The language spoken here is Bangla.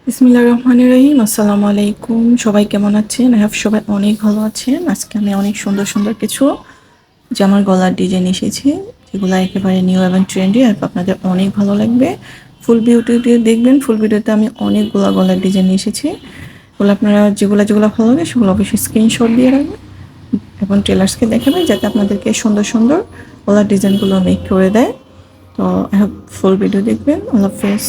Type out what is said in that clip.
বিসমিল্লাহির রহমানির রহিম। আসসালামু আলাইকুম। সবাই কেমন আছেন? সবাই অনেক ভালো আছেন। আজকে আমি অনেক সুন্দর সুন্দর কিছু জামার গলার ডিজাইন এসেছি, যেগুলো একেবারে নিউ এবং ট্রেন্ডি, আর আপনাদের অনেক ভালো লাগবে। ফুল ভিডিওটি দেখবেন। ফুল ভিডিওতে আমি অনেকগুলো গলার ডিজাইন এসেছি। ওগুলো আপনারা যেগুলো যেগুলো ভালো লাগে সেগুলো অবশ্যই স্ক্রিনশট দিয়ে রাখবেন এবং টেলার্সকে দেখাবেন যাতে আপনাদেরকে সুন্দর সুন্দর গলার ডিজাইনগুলো মেক করে দেয়। তো ফুল ভিডিও দেখবেন। আল্লাহ হাফেজ।